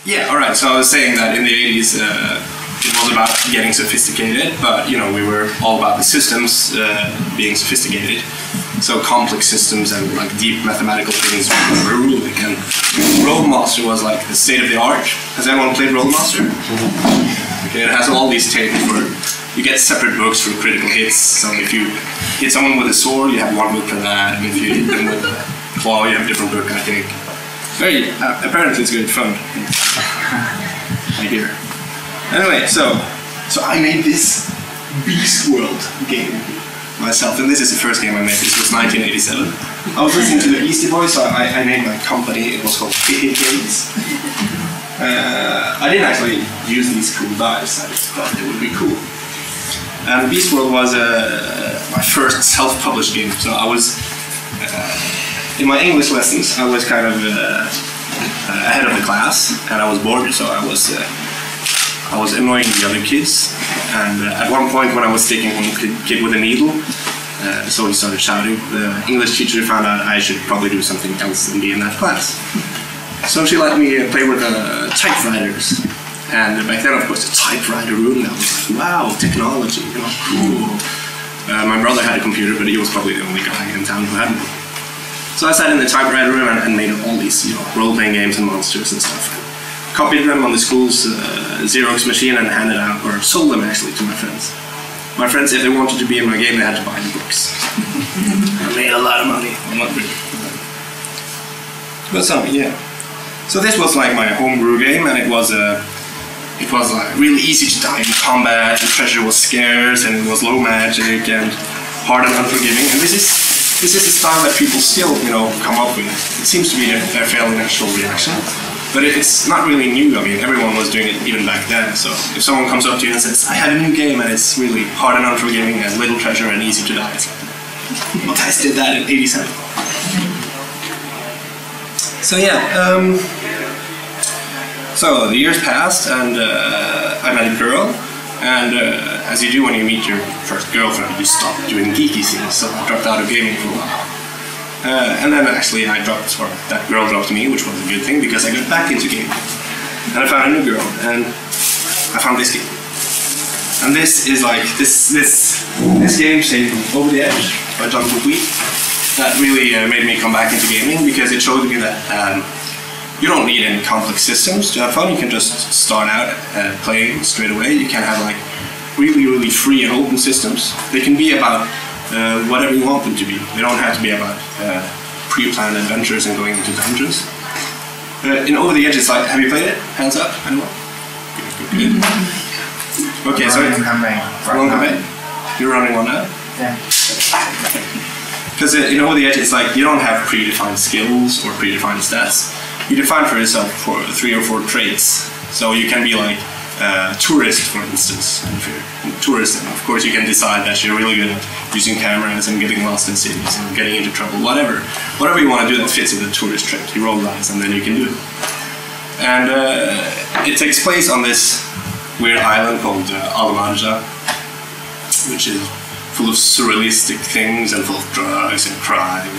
Yeah, alright, so I was saying that in the 80s it was about getting sophisticated, but you know, we were all about the systems being sophisticated. So complex systems and like deep mathematical things were ruling, and Rolemaster was like the state of the art. Has anyone played Rolemaster? Okay, it has all these tables where you get separate books for critical hits. So if you hit someone with a sword, you have one book for that, and if you hit them with a claw, you have a different book, I think. Very, apparently it's good fun. I hear. Anyway, so I made this Beast World game myself, and this is the first game I made. This was 1987. I was listening to the Beastie Boys, so I named my company. It was called Hit Games. I didn't actually use these cool dice. I just thought it would be cool. And Beast World was my first self-published game. So I was in my English lessons. I was kind of ahead of the class, and I was bored, so I was annoying the other kids. And at one point, when I was sticking one kid with a needle, so he started shouting. The English teacher found out I should probably do something else than be in that class. So she let me play with typewriters. And back then, of course, the typewriter room, I was like, wow, technology, you know, cool. My brother had a computer, but he was probably the only guy in town who had one. So I sat in the typewriter room and made all these, you know, role-playing games and monsters and stuff. Copied them on the school's Xerox machine and handed out, or sold them actually, to my friends. My friends, if they wanted to be in my game, they had to buy the books. I made a lot of money. I'm not really. But yeah. So this was like my homebrew game, and it was like really easy to die in combat. The treasure was scarce, and it was low magic and hard and unforgiving. And this is a style that people still, you know, come up with. It seems to be a fairly natural reaction. But it's not really new. I mean, everyone was doing it even back then. So if someone comes up to you and says, I have a new game and it's really hard and unforgiving and little treasure and easy to die, it's like, Matthijs did that in 87. So yeah, so the years passed, and I met a girl, and as you do when you meet your first girlfriend, you stop doing geeky things, so I dropped out of gaming for a while. And then actually that girl dropped me, which was a good thing because I got back into gaming. And I found a new girl, and I found this game. And this is like, this game saved me over the edge by John Complete. That really made me come back into gaming because it showed me that you don't need any complex systems to have fun. You can just start out playing straight away. You can have like really, really free and open systems. They can be about whatever you want them to be. They don't have to be about pre-planned adventures and going into dungeons. In Over the Edge, it's like, have you played it? Hands up, anyone? Good. Okay, so you're running one now? Yeah. Because in Over the Edge, it's like you don't have predefined skills or predefined stats. You define for yourself 3 or 4 traits. So you can be like tourist, for instance. And if you're a tourist, then of course you can decide that you're really good at using cameras and getting lost in cities and getting into trouble, whatever you want to do that fits in the tourist trait. You roll dice and then you can do it. And it takes place on this weird island called Alemania, which is full of surrealistic things and full of drugs and crime.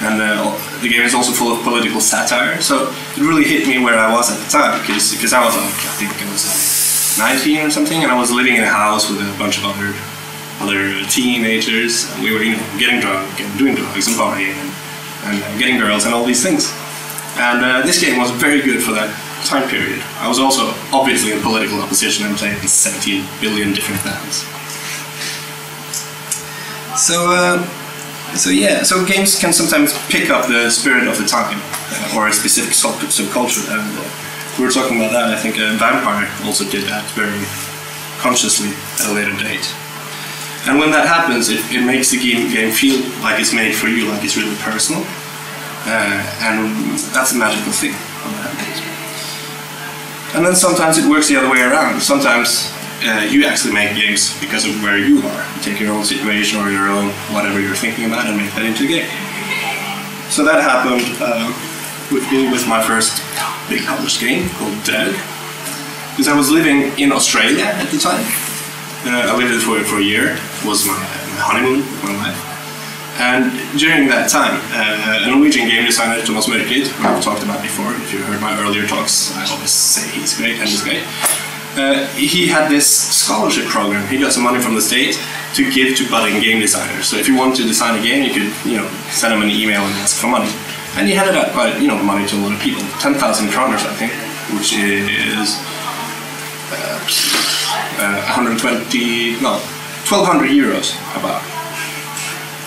And the game is also full of political satire, so it really hit me where I was at the time, because I was like, I think I was 19 or something, and I was living in a house with a bunch of other teenagers, and we were, you know, getting drunk and doing drugs and partying and getting girls and all these things. And this game was very good for that time period. I was also obviously in political opposition and played in 17 billion different bands. So games can sometimes pick up the spirit of the time, or a specific subculture, and we were talking about that. I think Vampire also did that very consciously at a later date. And when that happens, it makes the game feel like it's made for you, like it's really personal, and that's a magical thing when that happens. And then sometimes it works the other way around. Sometimes you actually make games because of where you are. You take your own situation or your own whatever you're thinking about and make that into a game. So that happened with my first big published game called Tracon. Because I was living in Australia at the time. I lived there for a year. It was my honeymoon with my wife. And during that time, a Norwegian game designer, Thomas Mørkrid, who I've talked about before, if you heard my earlier talks, I always say he's great and he's great. He had this scholarship program. He got some money from the state to give to budding game designers. So if you want to design a game, you could, send him an email and ask for money. And he handed out quite, money to a lot of people. 10,000 kroners, I think, which is 1,200 euros about.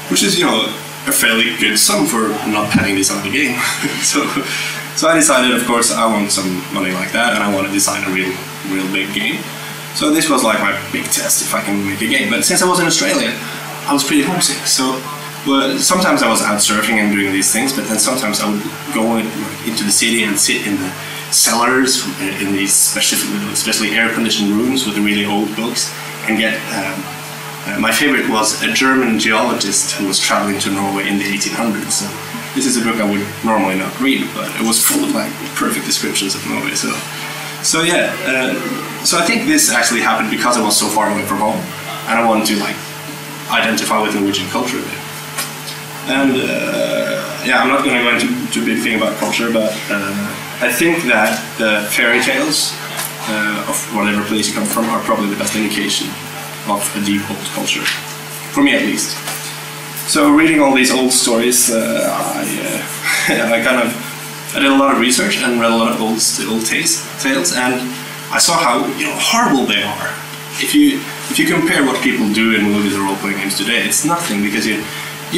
Which is, a fairly good sum for not having designed a game. So I decided, of course, I want some money like that, and I want to design a real big game. So this was like my big test, if I can make a game. But since I was in Australia, I was pretty homesick. So sometimes I was out surfing and doing these things, but then sometimes I would go into the city and sit in the cellars, in these especially air-conditioned rooms with the really old books, and get... my favorite was a German geologist who was traveling to Norway in the 1800s. So this is a book I would normally not read, but it was full of like perfect descriptions of Norway. So yeah, so I think this actually happened because I was so far away from home, and I wanted to like identify with Norwegian culture a bit. And yeah, I'm not going to go into a big thing about culture, but I think that the fairy tales of whatever place you come from are probably the best indication of a deep old culture, for me at least. So reading all these old stories, I did a lot of research and read a lot of old tales, and I saw how horrible they are. If you compare what people do in movies or role-playing games today, it's nothing, because you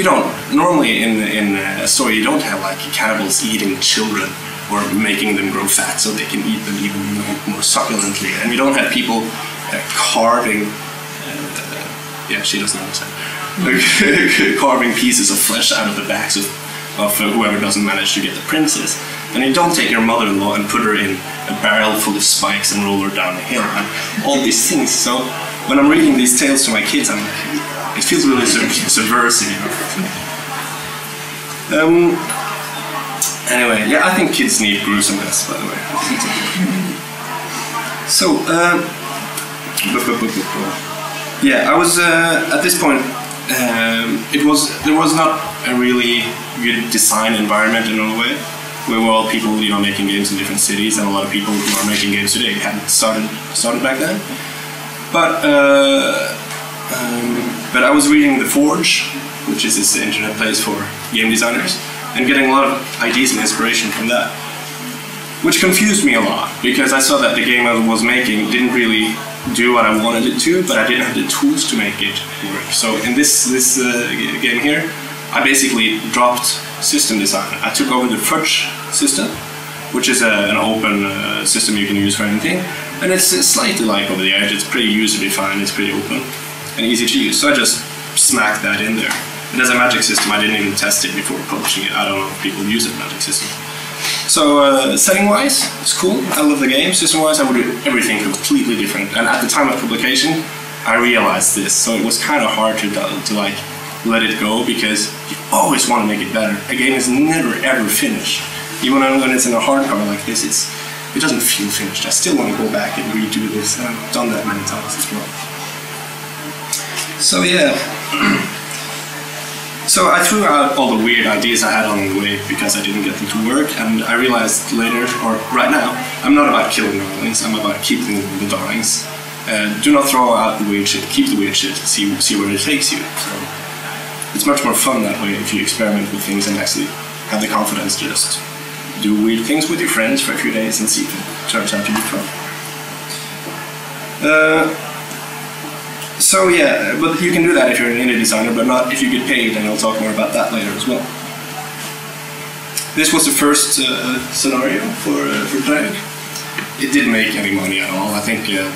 don't normally in a story you don't have like cannibals eating children or making them grow fat so they can eat them even more succulently, and you don't have people carving. Yeah, she doesn't understand. Carving pieces of flesh out of the backs of whoever doesn't manage to get the princess. And you don't take your mother-in-law and put her in a barrel full of spikes and roll her down a hill and all these things. So when I'm reading these tales to my kids, it feels really subversive. Anyway, yeah, I think kids need gruesomeness, by the way. So, yeah, I was at this point. There was not a really good design environment in Norway. We were all people, making games in different cities, and a lot of people who are making games today hadn't started back then. But I was reading The Forge, which is this internet place for game designers, and getting a lot of ideas and inspiration from that, which confused me a lot, because I saw that the game I was making didn't really do what I wanted it to, but I didn't have the tools to make it work. So in this game here, I basically dropped system design. I took over the Fudge system, which is an open system you can use for anything, and it's slightly like over the edge. It's pretty user-defined, it's pretty open and easy to use. So I just smacked that in there. And as a magic system, I didn't even test it before publishing it. I don't know if people use a magic system. So setting-wise, it's cool. I love the game. System-wise, I would do everything completely different. And at the time of publication, I realized this. So it was kind of hard to like let it go, because you always want to make it better. A game is never ever finished. Even when it's in a hardcover like this, it doesn't feel finished. I still want to go back and redo this, and I've done that many times as well. So yeah. So I threw out all the weird ideas I had on the way because I didn't get them to work, and I realized later, or right now, I'm not about killing darlings, I'm about keeping the darlings. Do not throw out the weird shit, keep the weird shit, see where it takes you. So it's much more fun that way if you experiment with things and actually have the confidence to just do weird things with your friends for a few days and see if it turns out to be fun. So yeah, but you can do that if you're an indie designer, but not if you get paid, and I'll talk more about that later as well. This was the first scenario for Tracon. It didn't make any money at all. I think the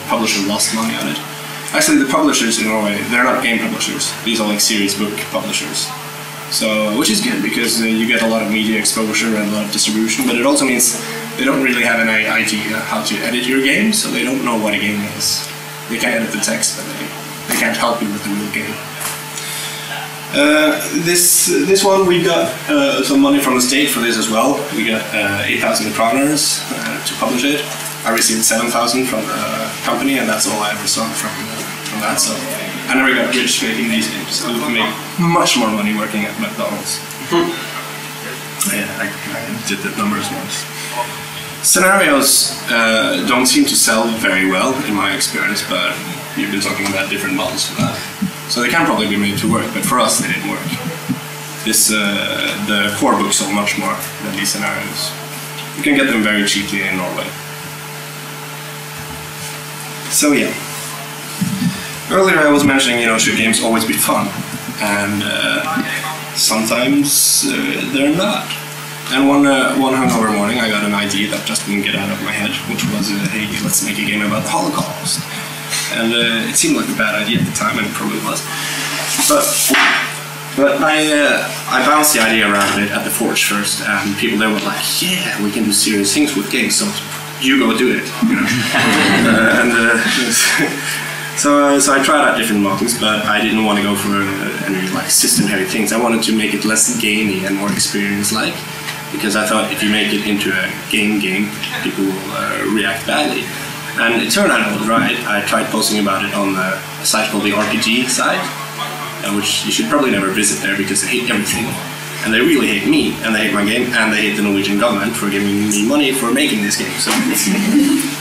publisher lost money on it. Actually, the publishers in Norway, they're not game publishers. These are like series book publishers. So, which is good, because you get a lot of media exposure and a lot of distribution, but it also means they don't really have any idea how to edit your game, so they don't know what a game is. They can edit the text, but they can't help you with the real game. This one, we got some money from the state for this as well. We got 8,000 kroners to publish it. I received 7,000 from the company, and that's all I ever saw from that. So I never got rich making these games. I would make much more money working at McDonald's. Yeah, I did the numbers once. Scenarios don't seem to sell very well in my experience, but you've been talking about different models for that. So they can probably be made to work, but for us they didn't work. The core book sold much more than these scenarios. You can get them very cheaply in Norway. So yeah. Earlier I was mentioning, should games always be fun? And sometimes they're not. And one hungover morning I got an idea that just didn't get out of my head, which was, hey, let's make a game about the Holocaust. And it seemed like a bad idea at the time, and it probably was. But I bounced the idea around a bit at the Forge first, and people there were like, yeah, we can do serious things with games, so you go do it. So I tried out different models, but I didn't want to go for any like system-heavy things. I wanted to make it less gamey and more experience-like, because I thought if you make it into a game, people will react badly. And it turned out I was right. I tried posting about it on a site called the RPG site, which you should probably never visit there because they hate everything. And they really hate me, and they hate my game, and they hate the Norwegian government for giving me money for making this game.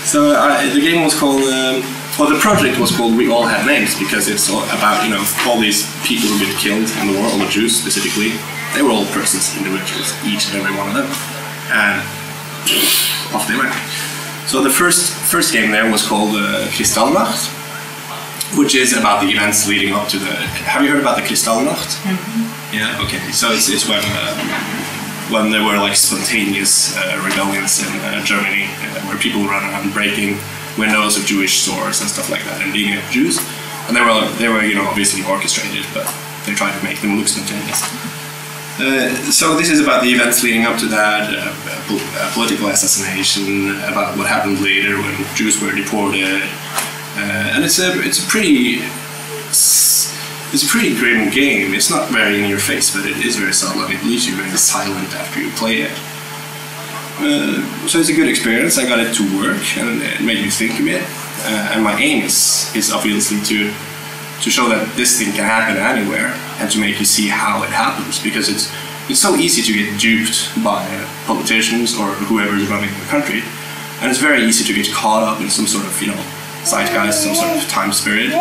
So the game was called, the project was called We All Have Names, because it's all about, all these people who get killed in the war, all the Jews specifically. They were all persons, individuals, each and every one of them. And off they went. So the first game there was called Kristallnacht, which is about the events leading up to the... Have you heard about the Kristallnacht? Mm-hmm. Yeah, okay. So it's when there were like spontaneous rebellions in Germany, where people run around breaking windows of Jewish stores and stuff like that, and beating up Jews. And they were obviously orchestrated, but they tried to make them look spontaneous. So this is about the events leading up to that, political assassination, about what happened later when Jews were deported, and it's a pretty grim game. It's not very in your face, but it is very subtle, and it leaves you very silent after you play it. So it's a good experience. I got it to work, and it made me think a bit. And my aim is obviously to show that this thing can happen anywhere, and to make you see how it happens, because it's so easy to get duped by politicians or whoever is running the country, and it's very easy to get caught up in some sort of zeitgeist, some sort of time spirit,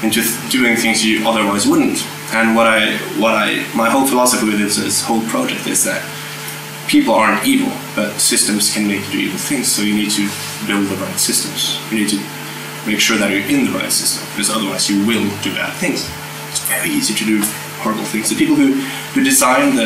into doing things you otherwise wouldn't. And my whole philosophy with this whole project is that people aren't evil, but systems can make you do evil things. So you need to build the right systems. You need to make sure that you're in the right system, because otherwise you will do bad things. It's very easy to do horrible things. The people who designed